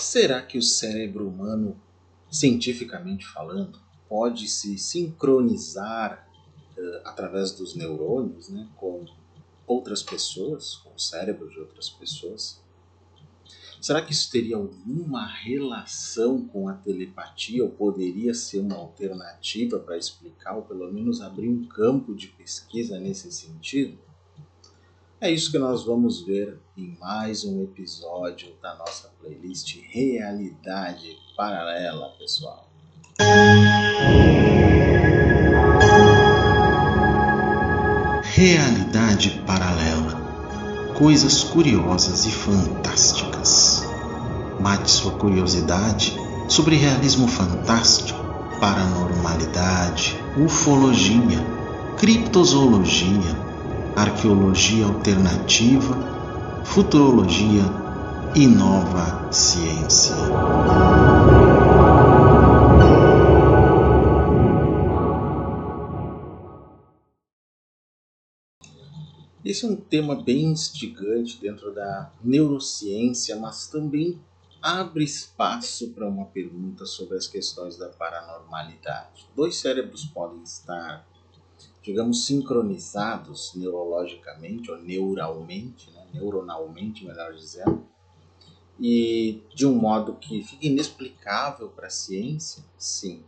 Será que o cérebro humano, cientificamente falando, pode se sincronizar através dos neurônios, né, com outras pessoas, com o cérebro de outras pessoas? Será que isso teria alguma relação com a telepatia ou poderia ser uma alternativa para explicar ou pelo menos abrir um campo de pesquisa nesse sentido? É isso que nós vamos ver em mais um episódio da nossa playlist Realidade Paralela, pessoal. Realidade paralela. Coisas curiosas e fantásticas. Mate sua curiosidade sobre realismo fantástico, paranormalidade, ufologia, criptozoologia, arqueologia alternativa, futurologia e nova ciência. Esse é um tema bem instigante dentro da neurociência, mas também abre espaço para uma pergunta sobre as questões da paranormalidade. Dois cérebros podem estar, digamos, sincronizados neurologicamente ou neuralmente, né? Neuronalmente, melhor dizendo, e de um modo que fica inexplicável para a ciência? Sim.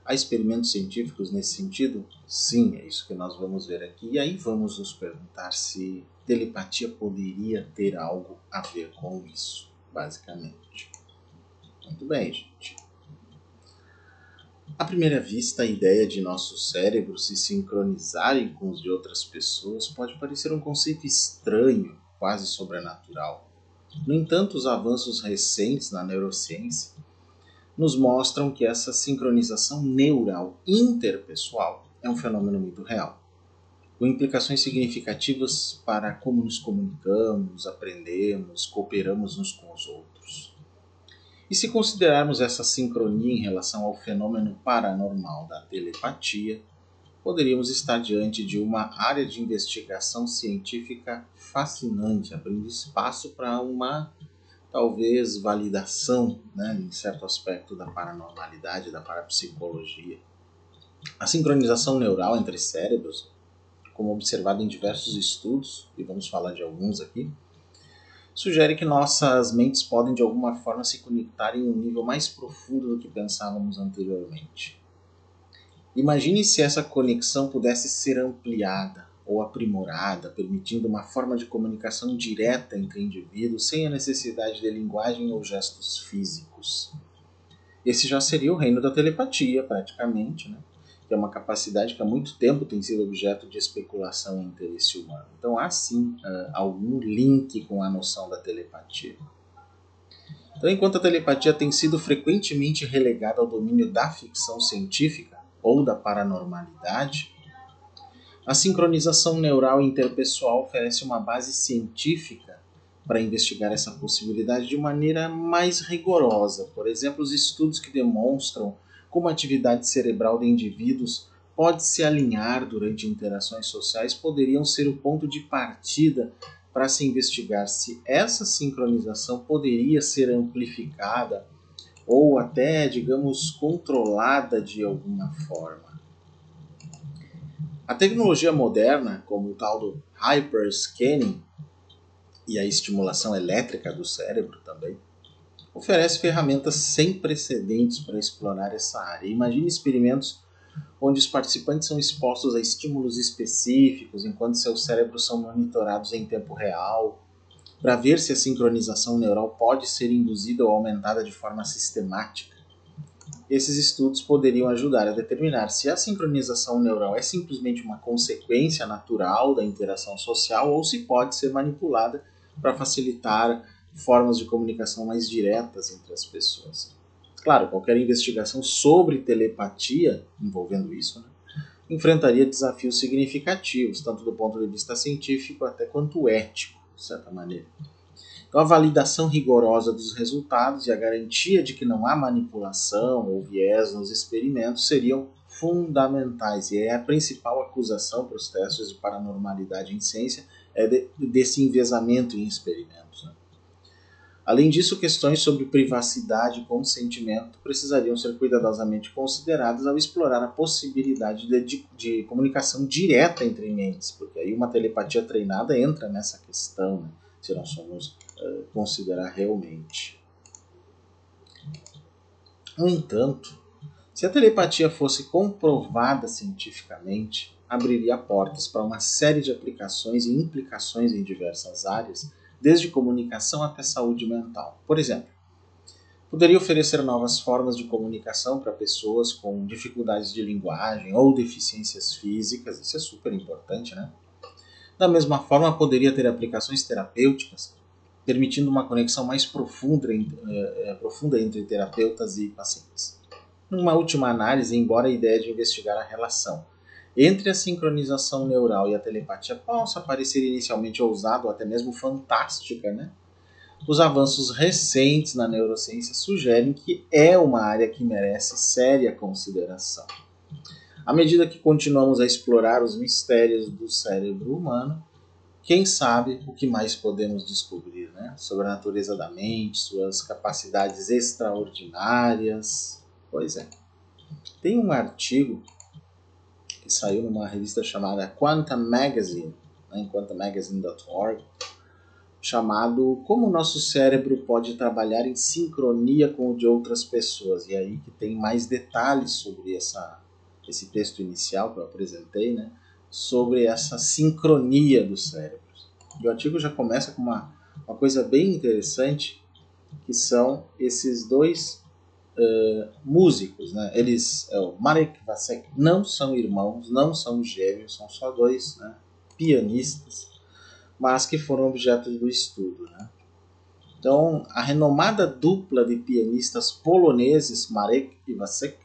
Há experimentos científicos nesse sentido? Sim, é isso que nós vamos ver aqui. E aí vamos nos perguntar se telepatia poderia ter algo a ver com isso, basicamente. Muito bem, gente. À primeira vista, a ideia de nossos cérebros se sincronizarem com os de outras pessoas pode parecer um conceito estranho, quase sobrenatural. No entanto, os avanços recentes na neurociência nos mostram que essa sincronização neural interpessoal é um fenômeno muito real, com implicações significativas para como nos comunicamos, aprendemos, cooperamos uns com os outros. E se considerarmos essa sincronia em relação ao fenômeno paranormal da telepatia, poderíamos estar diante de uma área de investigação científica fascinante, abrindo espaço para uma talvez validação, né, em certo aspecto da paranormalidade, da parapsicologia. A sincronização neural entre cérebros, como observado em diversos estudos, e vamos falar de alguns aqui, sugere que nossas mentes podem de alguma forma se conectar em um nível mais profundo do que pensávamos anteriormente. Imagine se essa conexão pudesse ser ampliada ou aprimorada, permitindo uma forma de comunicação direta entre indivíduos sem a necessidade de linguagem ou gestos físicos. Esse já seria o reino da telepatia, praticamente, né? Que é uma capacidade que há muito tempo tem sido objeto de especulação e interesse humano. Então há sim algum link com a noção da telepatia. Então, enquanto a telepatia tem sido frequentemente relegada ao domínio da ficção científica ou da paranormalidade, a sincronização neural interpessoal oferece uma base científica para investigar essa possibilidade de maneira mais rigorosa. Por exemplo, os estudos que demonstram como a atividade cerebral de indivíduos pode se alinhar durante interações sociais poderiam ser o ponto de partida para se investigar se essa sincronização poderia ser amplificada ou até, digamos, controlada de alguma forma. A tecnologia moderna, como o tal do hyperscanning e a estimulação elétrica do cérebro também, oferece ferramentas sem precedentes para explorar essa área. Imagine experimentos onde os participantes são expostos a estímulos específicos enquanto seus cérebros são monitorados em tempo real, para ver se a sincronização neural pode ser induzida ou aumentada de forma sistemática. Esses estudos poderiam ajudar a determinar se a sincronização neural é simplesmente uma consequência natural da interação social ou se pode ser manipulada para facilitar formas de comunicação mais diretas entre as pessoas. Claro, qualquer investigação sobre telepatia envolvendo isso, né, enfrentaria desafios significativos, tanto do ponto de vista científico até quanto ético, de certa maneira. Então, a validação rigorosa dos resultados e a garantia de que não há manipulação ou viés nos experimentos seriam fundamentais. E é a principal acusação para os testes de paranormalidade em ciência desse enviesamento em experimentos. Né? Além disso, questões sobre privacidade e consentimento precisariam ser cuidadosamente consideradas ao explorar a possibilidade de comunicação direta entre mentes, porque aí uma telepatia treinada entra nessa questão, né, se nós formos considerar realmente. No entanto, se a telepatia fosse comprovada cientificamente, abriria portas para uma série de aplicações e implicações em diversas áreas, desde comunicação até saúde mental. Por exemplo, poderia oferecer novas formas de comunicação para pessoas com dificuldades de linguagem ou deficiências físicas, isso é super importante, né? Da mesma forma, poderia ter aplicações terapêuticas, permitindo uma conexão mais profunda entre terapeutas e pacientes. Numa última análise, embora a ideia de investigar a relação entre a sincronização neural e a telepatia possa parecer inicialmente ousada ou até mesmo fantástica, né? Os avanços recentes na neurociência sugerem que é uma área que merece séria consideração. À medida que continuamos a explorar os mistérios do cérebro humano, quem sabe o que mais podemos descobrir, né? Sobre a natureza da mente, suas capacidades extraordinárias. Pois é. Tem um artigo que saiu numa revista chamada Quantum Magazine, em quantummagazine.org, chamado Como o Nosso Cérebro Pode Trabalhar em Sincronia com o de Outras Pessoas. E aí que tem mais detalhes sobre esse texto inicial que eu apresentei, né? Sobre essa sincronia dos cérebros. E o artigo já começa com uma coisa bem interessante, que são esses dois músicos, né? Eles, o Marek Vacek, não são irmãos, não são gêmeos, são só dois, né, pianistas, mas que foram objeto do estudo, né? Então, a renomada dupla de pianistas poloneses, Marek e Vacek,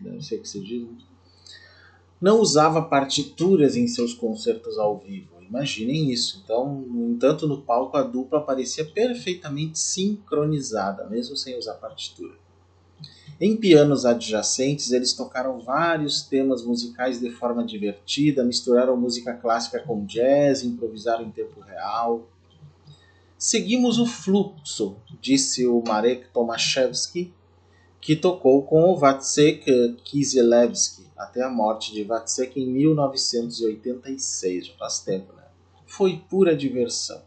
não sei o que se diz, né, não usava partituras em seus concertos ao vivo. Imaginem isso. Então, no entanto, no palco a dupla parecia perfeitamente sincronizada, mesmo sem usar partitura. Em pianos adjacentes, eles tocaram vários temas musicais de forma divertida, misturaram música clássica com jazz, improvisaram em tempo real. Seguimos o fluxo, disse o Marek Tomaszewski, que tocou com o Wacek Kisielewski até a morte de Wacek em 1986, já faz tempo, né? Foi pura diversão.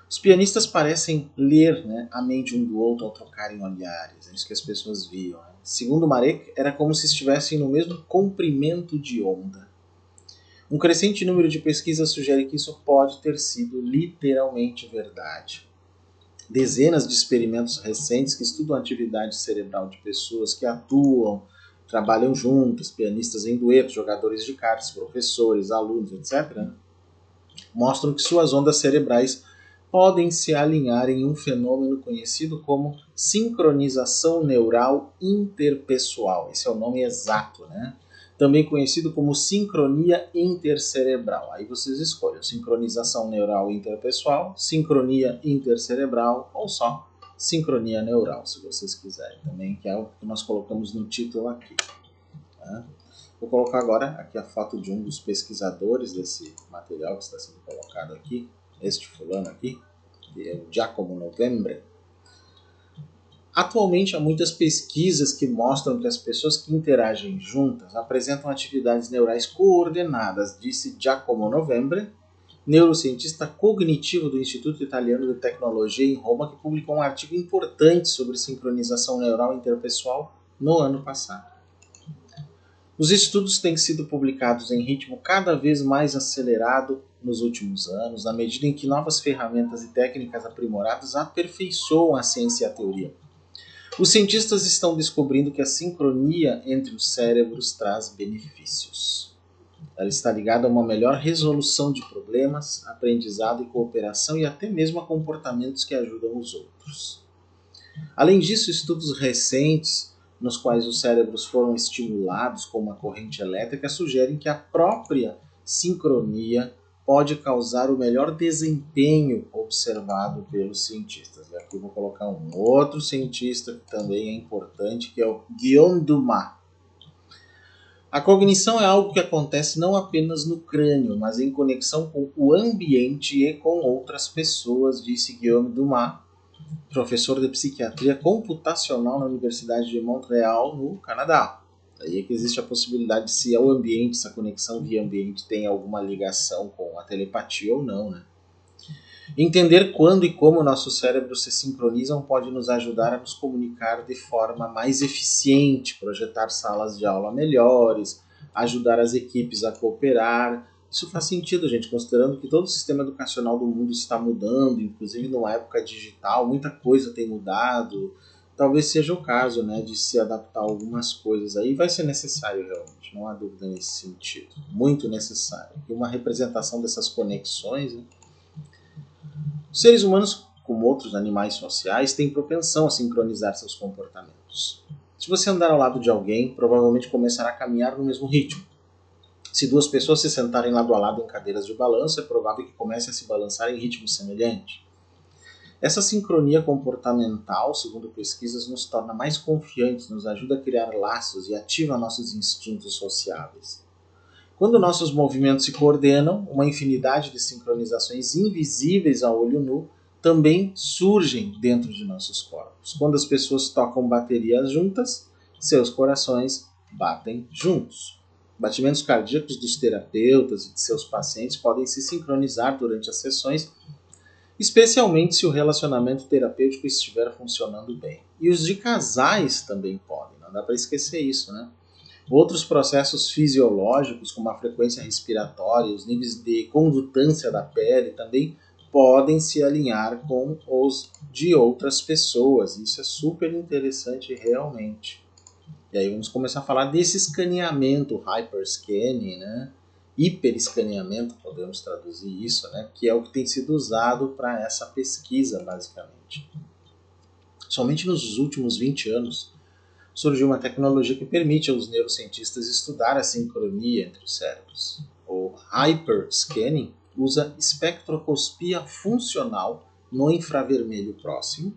Os pianistas parecem ler, né, a mente um do outro ao trocarem olhares, é isso que as pessoas viam, né? Segundo Marek, era como se estivessem no mesmo comprimento de onda. Um crescente número de pesquisas sugere que isso pode ter sido literalmente verdade. Dezenas de experimentos recentes que estudam a atividade cerebral de pessoas que atuam, trabalham juntas, pianistas em dueto, jogadores de cartas, professores, alunos, etc., mostram que suas ondas cerebrais podem se alinhar em um fenômeno conhecido como sincronização neural interpessoal. Esse é o nome exato, né? Também conhecido como sincronia intercerebral. Aí vocês escolhem sincronização neural interpessoal, sincronia intercerebral ou só sincronia neural, se vocês quiserem também, que é o que nós colocamos no título aqui. Tá? Vou colocar agora aqui a foto de um dos pesquisadores desse material que está sendo colocado aqui, este fulano aqui, que é o Giacomo Novembre. Atualmente há muitas pesquisas que mostram que as pessoas que interagem juntas apresentam atividades neurais coordenadas, disse Giacomo Novembre, neurocientista cognitivo do Instituto Italiano de Tecnologia em Roma, que publicou um artigo importante sobre sincronização neural interpessoal no ano passado. Os estudos têm sido publicados em ritmo cada vez mais acelerado nos últimos anos, na medida em que novas ferramentas e técnicas aprimoradas aperfeiçoam a ciência e a teoria. Os cientistas estão descobrindo que a sincronia entre os cérebros traz benefícios. Ela está ligada a uma melhor resolução de problemas, aprendizado e cooperação e até mesmo a comportamentos que ajudam os outros. Além disso, estudos recentes nos quais os cérebros foram estimulados com uma corrente elétrica sugerem que a própria sincronia pode causar o melhor desempenho observado pelos cientistas. E aqui eu vou colocar um outro cientista que também é importante, que é o Guillaume Dumas. A cognição é algo que acontece não apenas no crânio, mas em conexão com o ambiente e com outras pessoas, disse Guillaume Dumas, professor de psiquiatria computacional na Universidade de Montreal, no Canadá. Aí é que existe a possibilidade de se o ambiente, se a conexão via ambiente tem alguma ligação com a telepatia ou não, né? Entender quando e como nossos cérebros se sincronizam pode nos ajudar a nos comunicar de forma mais eficiente, projetar salas de aula melhores, ajudar as equipes a cooperar. Isso faz sentido, gente, considerando que todo o sistema educacional do mundo está mudando, inclusive numa época digital, muita coisa tem mudado. Talvez seja o caso, né, de se adaptar a algumas coisas aí. Vai ser necessário realmente, não há dúvida nesse sentido. Muito necessário. E uma representação dessas conexões, né? Os seres humanos, como outros animais sociais, têm propensão a sincronizar seus comportamentos. Se você andar ao lado de alguém, provavelmente começará a caminhar no mesmo ritmo. Se duas pessoas se sentarem lado a lado em cadeiras de balanço, é provável que comecem a se balançar em ritmo semelhante. Essa sincronia comportamental, segundo pesquisas, nos torna mais confiantes, nos ajuda a criar laços e ativa nossos instintos sociáveis. Quando nossos movimentos se coordenam, uma infinidade de sincronizações invisíveis a olho nu também surgem dentro de nossos corpos. Quando as pessoas tocam baterias juntas, seus corações batem juntos. Batimentos cardíacos dos terapeutas e de seus pacientes podem se sincronizar durante as sessões, especialmente se o relacionamento terapêutico estiver funcionando bem. E os de casais também podem, não dá para esquecer isso, né? Outros processos fisiológicos, como a frequência respiratória, os níveis de condutância da pele, também podem se alinhar com os de outras pessoas. Isso é super interessante realmente. E aí vamos começar a falar desse escaneamento, hyperscanning, né? Hiperescaneamento, podemos traduzir isso, né? Que é o que tem sido usado para essa pesquisa, basicamente. Somente nos últimos 20 anos, surgiu uma tecnologia que permite aos neurocientistas estudar a sincronia entre os cérebros. O hyperscanning usa espectroscopia funcional no infravermelho próximo,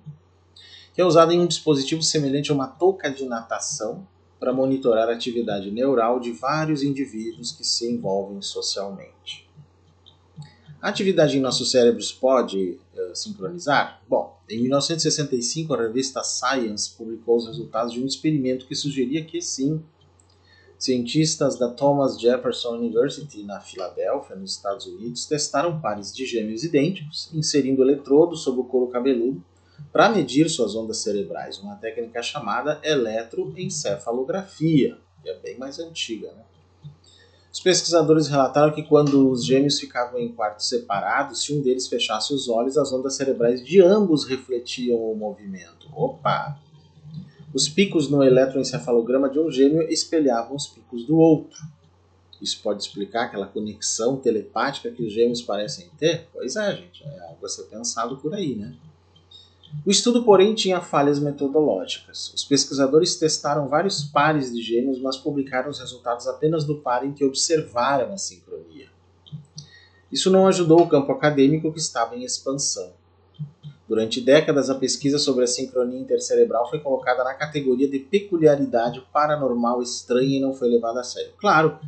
que é usado em um dispositivo semelhante a uma touca de natação para monitorar a atividade neural de vários indivíduos que se envolvem socialmente. A atividade em nossos cérebros pode sincronizar? Bom, em 1965 a revista Science publicou os resultados de um experimento que sugeria que sim. Cientistas da Thomas Jefferson University na Filadélfia, nos Estados Unidos, testaram pares de gêmeos idênticos, inserindo eletrodos sobre o couro cabeludo para medir suas ondas cerebrais, uma técnica chamada eletroencefalografia, que é bem mais antiga, né? Os pesquisadores relataram que quando os gêmeos ficavam em quartos separados, se um deles fechasse os olhos, as ondas cerebrais de ambos refletiam o movimento. Opa! Os picos no eletroencefalograma de um gêmeo espelhavam os picos do outro. Isso pode explicar aquela conexão telepática que os gêmeos parecem ter? Pois é, gente, é algo a ser pensado por aí, né? O estudo, porém, tinha falhas metodológicas. Os pesquisadores testaram vários pares de gêmeos, mas publicaram os resultados apenas do par em que observaram a sincronia. Isso não ajudou o campo acadêmico, que estava em expansão. Durante décadas, a pesquisa sobre a sincronia intercerebral foi colocada na categoria de peculiaridade paranormal estranha e não foi levada a sério. Claro,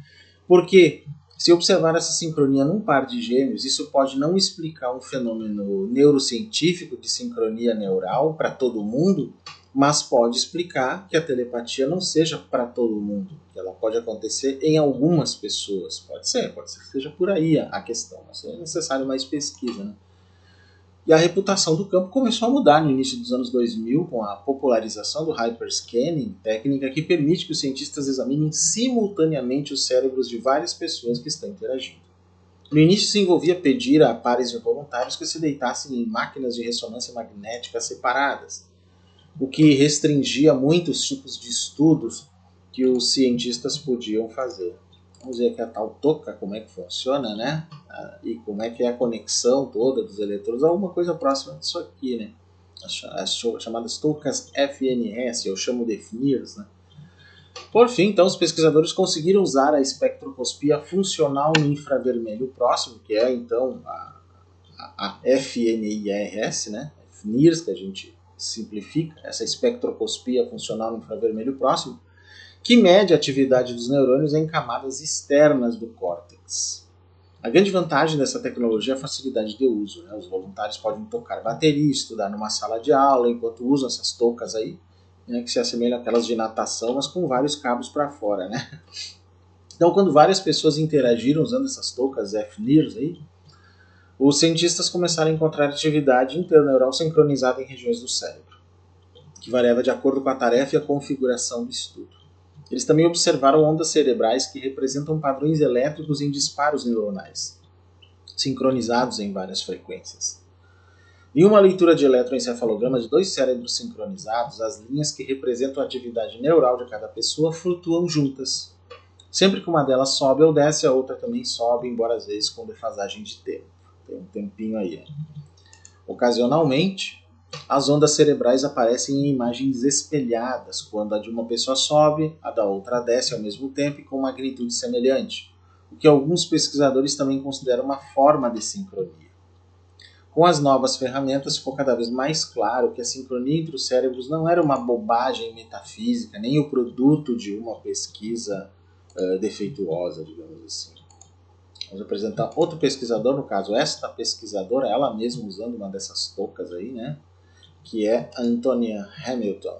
porque se observar essa sincronia num par de gêmeos, isso pode não explicar um fenômeno neurocientífico de sincronia neural para todo mundo, mas pode explicar que a telepatia não seja para todo mundo, que ela pode acontecer em algumas pessoas. Pode ser que seja por aí a questão, mas é necessário mais pesquisa, né? E a reputação do campo começou a mudar no início dos anos 2000 com a popularização do hyperscanning, técnica que permite que os cientistas examinem simultaneamente os cérebros de várias pessoas que estão interagindo. No início se envolvia pedir a pares de voluntários que se deitassem em máquinas de ressonância magnética separadas, o que restringia muitos tipos de estudos que os cientistas podiam fazer. Vamos ver aqui a tal touca, como é que funciona, né? E como é que é a conexão toda dos eletrodos, alguma coisa próxima disso aqui, né? As chamadas toucas FNS, eu chamo de FNIRS, né? Por fim, então, os pesquisadores conseguiram usar a espectroscopia funcional no infravermelho próximo, que é, então, a FNIRS, né? FNIRS, que a gente simplifica, essa espectroscopia funcional no infravermelho próximo, que mede a atividade dos neurônios em camadas externas do córtex. A grande vantagem dessa tecnologia é a facilidade de uso, né? Os voluntários podem tocar bateria, estudar numa sala de aula, enquanto usam essas toucas aí, né, que se assemelham àquelas de natação, mas com vários cabos para fora, né? Então, quando várias pessoas interagiram usando essas toucas FNIRs aí, os cientistas começaram a encontrar atividade interneural sincronizada em regiões do cérebro, que variava de acordo com a tarefa e a configuração do estudo. Eles também observaram ondas cerebrais que representam padrões elétricos em disparos neuronais, sincronizados em várias frequências. Em uma leitura de eletroencefalograma de dois cérebros sincronizados, as linhas que representam a atividade neural de cada pessoa flutuam juntas. Sempre que uma delas sobe ou desce, a outra também sobe, embora às vezes com defasagem de tempo. Tem um tempinho aí. Ocasionalmente, as ondas cerebrais aparecem em imagens espelhadas, quando a de uma pessoa sobe, a da outra desce ao mesmo tempo e com magnitude semelhante, o que alguns pesquisadores também consideram uma forma de sincronia. Com as novas ferramentas, ficou cada vez mais claro que a sincronia entre os cérebros não era uma bobagem metafísica, nem o produto de uma pesquisa defeituosa, digamos assim. Vamos apresentar outro pesquisador, no caso esta pesquisadora, ela mesma usando uma dessas toucas aí, né? Que é Antonia Hamilton.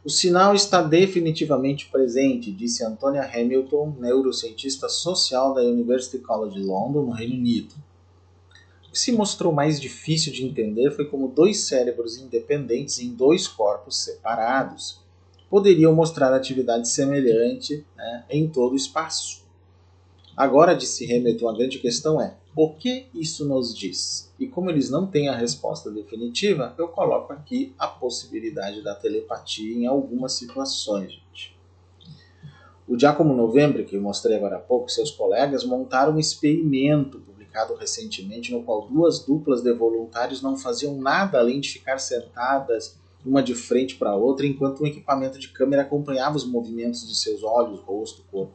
O sinal está definitivamente presente, disse Antonia Hamilton, neurocientista social da University College London, no Reino Unido. O que se mostrou mais difícil de entender foi como dois cérebros independentes em dois corpos separados poderiam mostrar atividade semelhante, né, em todo o espaço. Agora, disse Hamilton, a grande questão é: o que isso nos diz? E como eles não têm a resposta definitiva, eu coloco aqui a possibilidade da telepatia em algumas situações, gente. O Giacomo Novembre, que eu mostrei agora há pouco, e seus colegas montaram um experimento publicado recentemente, no qual duas duplas de voluntários não faziam nada além de ficar sentadas uma de frente para a outra, enquanto um equipamento de câmera acompanhava os movimentos de seus olhos, rosto, corpo.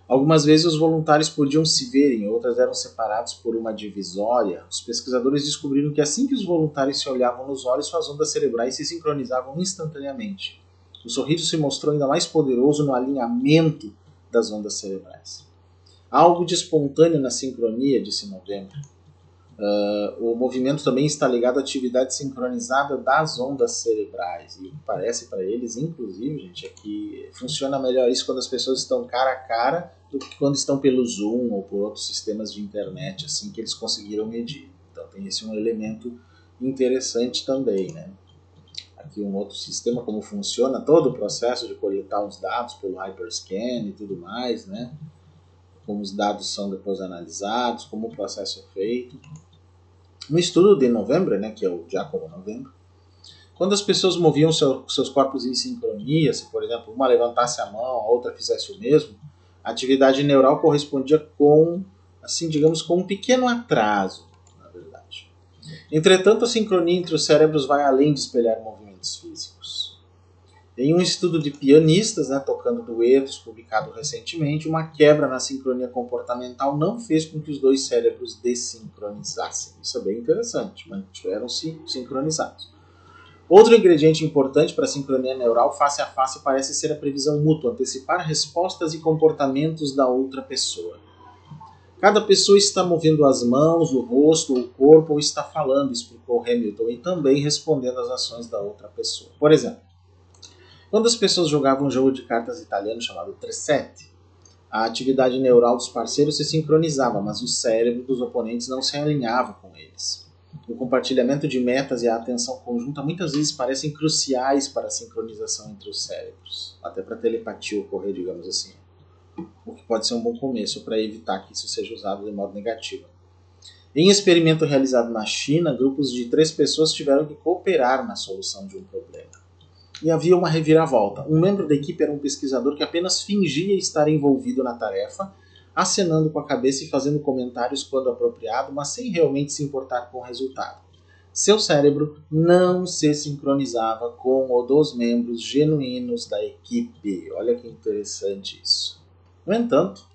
Algumas vezes os voluntários podiam se ver, em outras eram separados por uma divisória. Os pesquisadores descobriram que assim que os voluntários se olhavam nos olhos, suas ondas cerebrais se sincronizavam instantaneamente. O sorriso se mostrou ainda mais poderoso no alinhamento das ondas cerebrais. Há algo de espontâneo na sincronia, disse Novembre. O movimento também está ligado à atividade sincronizada das ondas cerebrais. E parece para eles, inclusive, gente, é que funciona melhor isso quando as pessoas estão cara a cara do que quando estão pelo Zoom ou por outros sistemas de internet, assim, que eles conseguiram medir. Então tem esse um elemento interessante também, né? Aqui um outro sistema, como funciona todo o processo de coletar os dados pelo Hyperscan e tudo mais, né? Como os dados são depois analisados, como o processo é feito. No estudo de Novembre, né, que é o Giacomo Novembre, quando as pessoas moviam seus corpos em sincronia, se por exemplo uma levantasse a mão, a outra fizesse o mesmo, a atividade neural correspondia com, assim, digamos, com um pequeno atraso, na verdade. Entretanto, a sincronia entre os cérebros vai além de espelhar movimentos físicos. Em um estudo de pianistas, né, tocando duetos, publicado recentemente, uma quebra na sincronia comportamental não fez com que os dois cérebros desincronizassem. Isso é bem interessante, mantiveram-se sincronizados. Outro ingrediente importante para a sincronia neural face a face parece ser a previsão mútua, antecipar respostas e comportamentos da outra pessoa. Cada pessoa está movendo as mãos, o rosto, o corpo ou está falando, explicou Hamilton, e também respondendo às ações da outra pessoa. Por exemplo, quando as pessoas jogavam um jogo de cartas italiano chamado Trecette, a atividade neural dos parceiros se sincronizava, mas o cérebro dos oponentes não se alinhava com eles. O compartilhamento de metas e a atenção conjunta muitas vezes parecem cruciais para a sincronização entre os cérebros, até para a telepatia ocorrer, digamos assim. O que pode ser um bom começo para evitar que isso seja usado de modo negativo. Em experimento realizado na China, grupos de 3 pessoas tiveram que cooperar na solução de um problema. E havia uma reviravolta. Um membro da equipe era um pesquisador que apenas fingia estar envolvido na tarefa, acenando com a cabeça e fazendo comentários quando apropriado, mas sem realmente se importar com o resultado. Seu cérebro não se sincronizava com o dos membros genuínos da equipe. Olha que interessante isso. No entanto,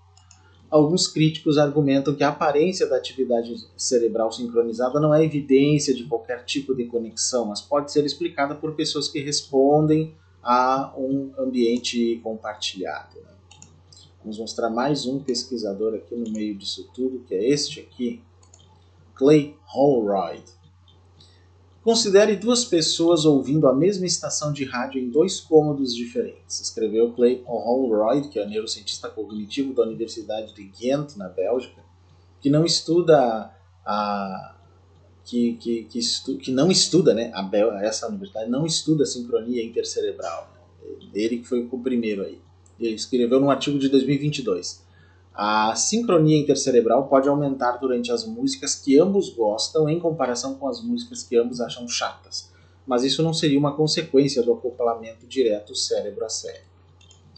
alguns críticos argumentam que a aparência da atividade cerebral sincronizada não é evidência de qualquer tipo de conexão, mas pode ser explicada por pessoas que respondem a um ambiente compartilhado. Né? Vamos mostrar mais um pesquisador aqui no meio disso tudo, que é este aqui, Clay Holroyd. Considere duas pessoas ouvindo a mesma estação de rádio em dois cômodos diferentes, escreveu Clay Holroyd, que é neurocientista cognitivo da Universidade de Ghent, na Bélgica, que não estuda essa universidade não estuda a sincronia intercerebral. Ele que foi o primeiro aí. Ele escreveu num artigo de 2022. A sincronia intercerebral pode aumentar durante as músicas que ambos gostam em comparação com as músicas que ambos acham chatas, mas isso não seria uma consequência do acoplamento direto cérebro a cérebro.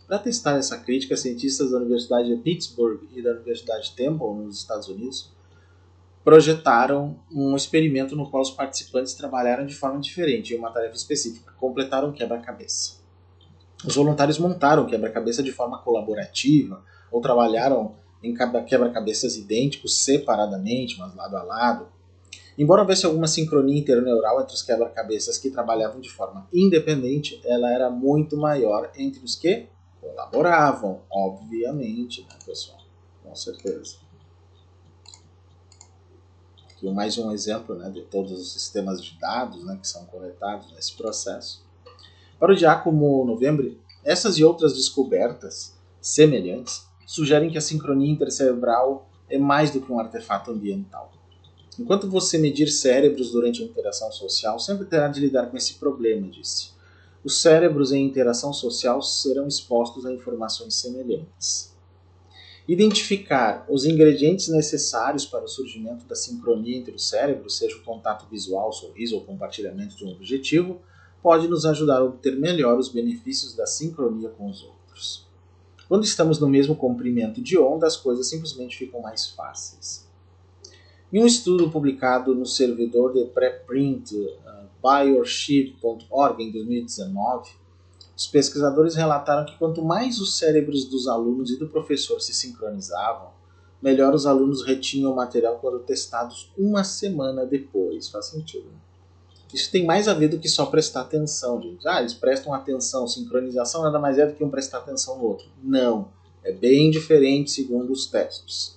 Para testar essa crítica, cientistas da Universidade de Pittsburgh e da Universidade Temple, nos Estados Unidos, projetaram um experimento no qual os participantes trabalharam de forma diferente em uma tarefa específica, completaram um quebra-cabeça. Os voluntários montaram o quebra-cabeça de forma colaborativa, ou trabalharam em quebra-cabeças idênticos separadamente, mas lado a lado. Embora houvesse alguma sincronia interneural entre os quebra-cabeças que trabalhavam de forma independente, ela era muito maior entre os que colaboravam, obviamente, né, pessoal? Com certeza. Aqui mais um exemplo, né, de todos os sistemas de dados, né, que são coletados nesse processo. Para o Giacomo Novembre, essas e outras descobertas semelhantes sugerem que a sincronia intercerebral é mais do que um artefato ambiental. Enquanto você medir cérebros durante a interação social, sempre terá de lidar com esse problema, disse. Os cérebros em interação social serão expostos a informações semelhantes. Identificar os ingredientes necessários para o surgimento da sincronia entre os cérebros, seja o contato visual, sorriso ou compartilhamento de um objetivo, pode nos ajudar a obter melhor os benefícios da sincronia com os outros. Quando estamos no mesmo comprimento de onda, as coisas simplesmente ficam mais fáceis. Em um estudo publicado no servidor de preprint biosheet.org em 2019, os pesquisadores relataram que quanto mais os cérebros dos alunos e do professor se sincronizavam, melhor os alunos retinham o material quando testados uma semana depois. Faz sentido, né? Isso tem mais a ver do que só prestar atenção, gente. Eles prestam atenção. Sincronização nada mais é do que um prestar atenção no outro. Não. É bem diferente segundo os testes.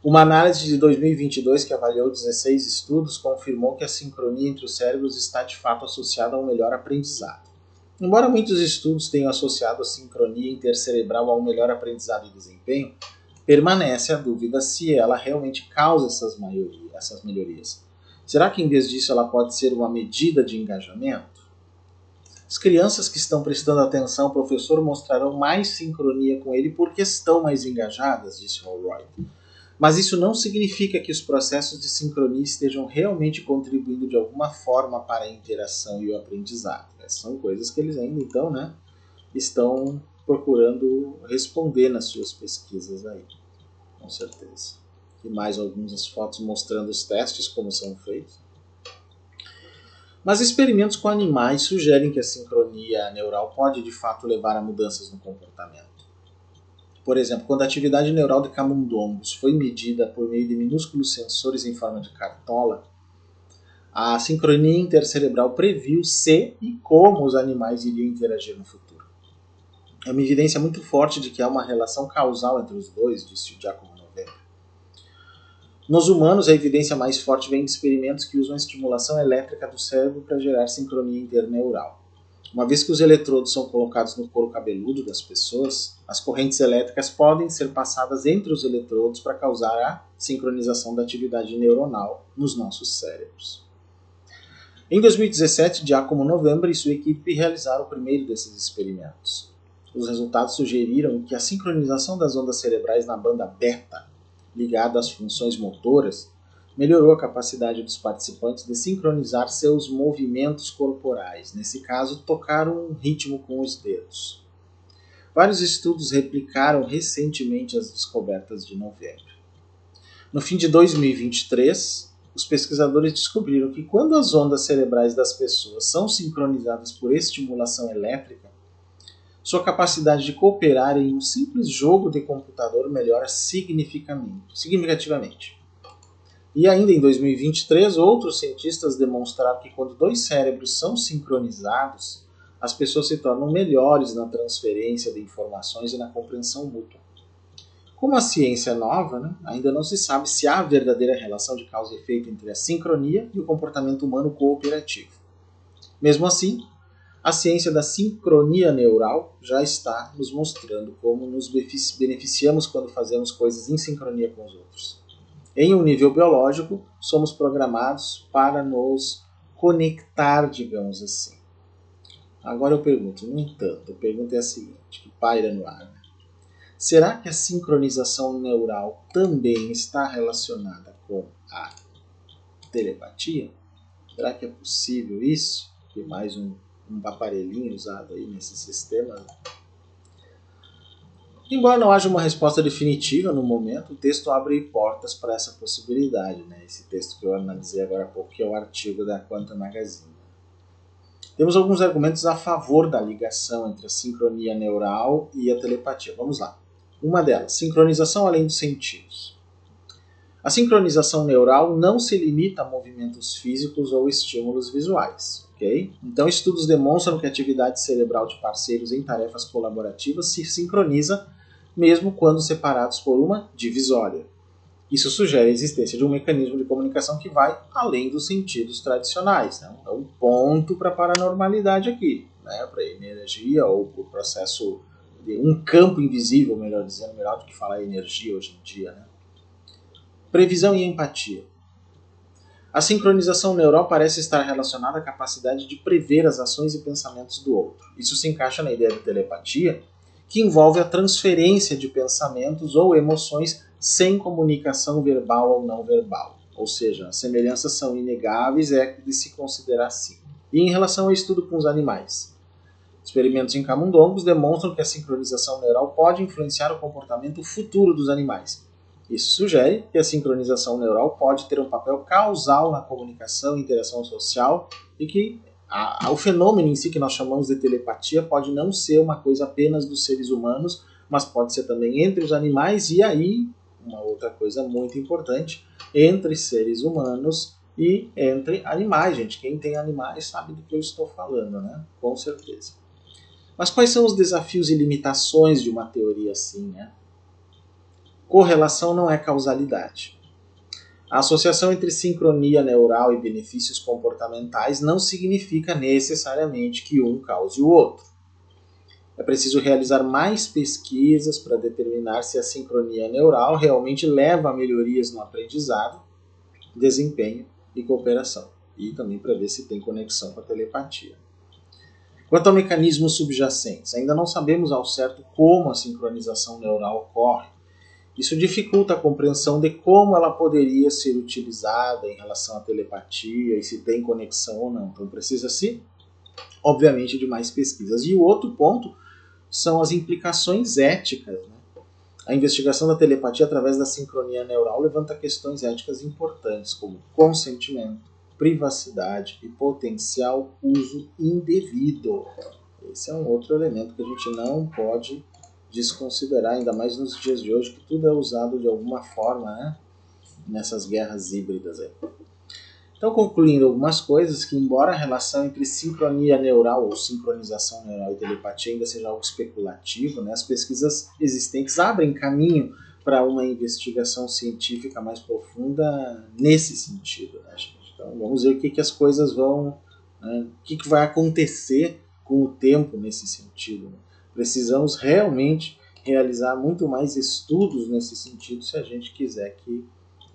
Uma análise de 2022 que avaliou 16 estudos confirmou que a sincronia entre os cérebros está de fato associada a um melhor aprendizado. Embora muitos estudos tenham associado a sincronia intercerebral a um melhor aprendizado e desempenho, permanece a dúvida se ela realmente causa essas melhorias. Será que em vez disso ela pode ser uma medida de engajamento? As crianças que estão prestando atenção ao professor mostrarão mais sincronia com ele porque estão mais engajadas, disse Holroyd. Mas isso não significa que os processos de sincronia estejam realmente contribuindo de alguma forma para a interação e o aprendizado. Essas são coisas que eles ainda então, né, estão procurando responder nas suas pesquisas aí, com certeza. E mais algumas fotos mostrando os testes, como são feitos. Mas experimentos com animais sugerem que a sincronia neural pode de fato levar a mudanças no comportamento. Por exemplo, quando a atividade neural de camundongos foi medida por meio de minúsculos sensores em forma de cartola, a sincronia intercerebral previu se e como os animais iriam interagir no futuro. É uma evidência muito forte de que há uma relação causal entre os dois, disse o Giacomo Novembre. Nos humanos, a evidência mais forte vem de experimentos que usam a estimulação elétrica do cérebro para gerar sincronia interneural. Uma vez que os eletrodos são colocados no couro cabeludo das pessoas, as correntes elétricas podem ser passadas entre os eletrodos para causar a sincronização da atividade neuronal nos nossos cérebros. Em 2017, Giacomo Novembre e sua equipe realizaram o primeiro desses experimentos. Os resultados sugeriram que a sincronização das ondas cerebrais na banda beta, ligada às funções motoras, melhorou a capacidade dos participantes de sincronizar seus movimentos corporais, nesse caso, tocar um ritmo com os dedos. Vários estudos replicaram recentemente as descobertas de Novembre. No fim de 2023, os pesquisadores descobriram que quando as ondas cerebrais das pessoas são sincronizadas por estimulação elétrica, sua capacidade de cooperar em um simples jogo de computador melhora significativamente. E ainda em 2023, outros cientistas demonstraram que quando dois cérebros são sincronizados, as pessoas se tornam melhores na transferência de informações e na compreensão mútua. Como a ciência é nova, né, ainda não se sabe se há verdadeira relação de causa e efeito entre a sincronia e o comportamento humano cooperativo. Mesmo assim, a ciência da sincronia neural já está nos mostrando como nos beneficiamos quando fazemos coisas em sincronia com os outros. Em um nível biológico, somos programados para nos conectar, digamos assim. Agora eu pergunto, no entanto, a pergunta é a seguinte, que paira no ar. Será que a sincronização neural também está relacionada com a telepatia? Será que é possível isso? Tem mais um aparelhinho usado aí nesse sistema. Embora não haja uma resposta definitiva no momento, o texto abre portas para essa possibilidade. Né? Esse texto que eu analisei agora há pouco, que é o artigo da Quantum Magazine. Temos alguns argumentos a favor da ligação entre a sincronia neural e a telepatia. Vamos lá. Uma delas, sincronização além dos sentidos. A sincronização neural não se limita a movimentos físicos ou estímulos visuais. Okay? Então, estudos demonstram que a atividade cerebral de parceiros em tarefas colaborativas se sincroniza mesmo quando separados por uma divisória. Isso sugere a existência de um mecanismo de comunicação que vai além dos sentidos tradicionais. Né? É um ponto para a paranormalidade aqui, né? Para energia ou para o processo de um campo invisível, melhor dizendo, melhor do que falar energia hoje em dia. Né? Previsão e empatia. A sincronização neural parece estar relacionada à capacidade de prever as ações e pensamentos do outro. Isso se encaixa na ideia de telepatia, que envolve a transferência de pensamentos ou emoções sem comunicação verbal ou não verbal. Ou seja, as semelhanças são inegáveis, é de se considerar assim. E em relação ao estudo com os animais. Experimentos em camundongos demonstram que a sincronização neural pode influenciar o comportamento futuro dos animais. Isso sugere que a sincronização neural pode ter um papel causal na comunicação e interação social e que o fenômeno em si que nós chamamos de telepatia pode não ser uma coisa apenas dos seres humanos, mas pode ser também entre os animais e aí, uma outra coisa muito importante, entre seres humanos e entre animais, gente. Quem tem animais sabe do que eu estou falando, né? Com certeza. Mas quais são os desafios e limitações de uma teoria assim, né? Correlação não é causalidade. A associação entre sincronia neural e benefícios comportamentais não significa necessariamente que um cause o outro. É preciso realizar mais pesquisas para determinar se a sincronia neural realmente leva a melhorias no aprendizado, desempenho e cooperação. E também para ver se tem conexão com a telepatia. Quanto a mecanismos subjacentes, ainda não sabemos ao certo como a sincronização neural ocorre. Isso dificulta a compreensão de como ela poderia ser utilizada em relação à telepatia e se tem conexão ou não. Então precisa-se, obviamente, de mais pesquisas. E o outro ponto são as implicações éticas. Né? A investigação da telepatia através da sincronia neural levanta questões éticas importantes, como consentimento, privacidade e potencial uso indevido. Esse é um outro elemento que a gente não pode desconsiderar, ainda mais nos dias de hoje, que tudo é usado de alguma forma, né? Nessas guerras híbridas aí. Então, concluindo algumas coisas, que embora a relação entre sincronia neural ou sincronização neural e telepatia ainda seja algo especulativo, né? As pesquisas existentes abrem caminho para uma investigação científica mais profunda nesse sentido, né, gente? Então, vamos ver o que as coisas vão, né? O que vai acontecer com o tempo nesse sentido, né? Precisamos realmente realizar muito mais estudos nesse sentido se a gente quiser que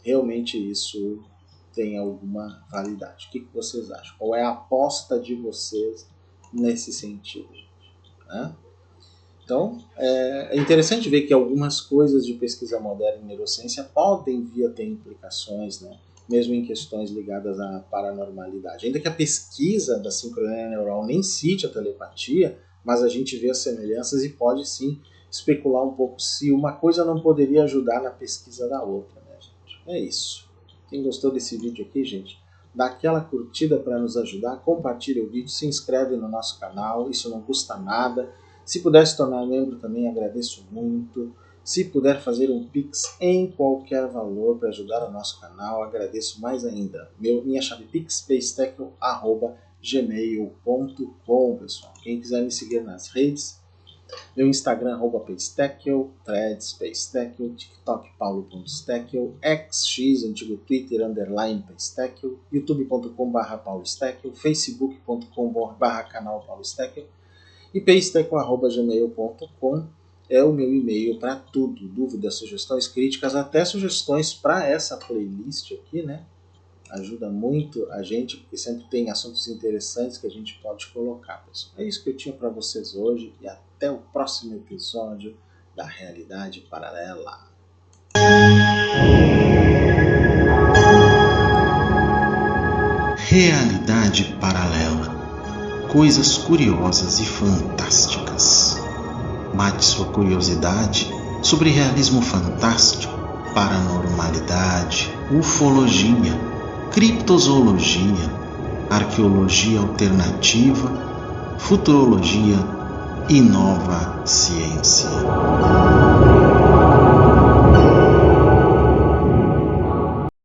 realmente isso tenha alguma validade. O que vocês acham? Qual é a aposta de vocês nesse sentido? Né? Então, é interessante ver que algumas coisas de pesquisa moderna em neurociência podem vir a ter implicações, né? Mesmo em questões ligadas à paranormalidade. Ainda que a pesquisa da sincronia neural nem cite a telepatia, mas a gente vê as semelhanças e pode sim especular um pouco se uma coisa não poderia ajudar na pesquisa da outra, né, gente? É isso. Quem gostou desse vídeo aqui, gente, dá aquela curtida para nos ajudar, compartilha o vídeo, se inscreve no nosso canal, isso não custa nada. Se puder se tornar membro também, agradeço muito. Se puder fazer um Pix em qualquer valor para ajudar o nosso canal, agradeço mais ainda. Minha chave Pix, paystack@gmail.com. @paystackle@gmail.com, pessoal. Quem quiser me seguir nas redes, meu Instagram, @paystackle, Threads, Paystackle, TikTok, paulo.stackle, X, antigo Twitter, _Paystackle, youtube.com/paulostackle, facebook.com/canal paulostackle e paystackle@gmail.com é o meu e-mail para tudo, dúvidas, sugestões, críticas, até sugestões para essa playlist aqui, né? Ajuda muito a gente, porque sempre tem assuntos interessantes que a gente pode colocar, pessoal. É isso que eu tinha para vocês hoje e até o próximo episódio da Realidade Paralela. Realidade Paralela. Coisas curiosas e fantásticas. Mate sua curiosidade sobre realismo fantástico, paranormalidade, ufologia, criptozoologia, arqueologia alternativa, futurologia e nova ciência.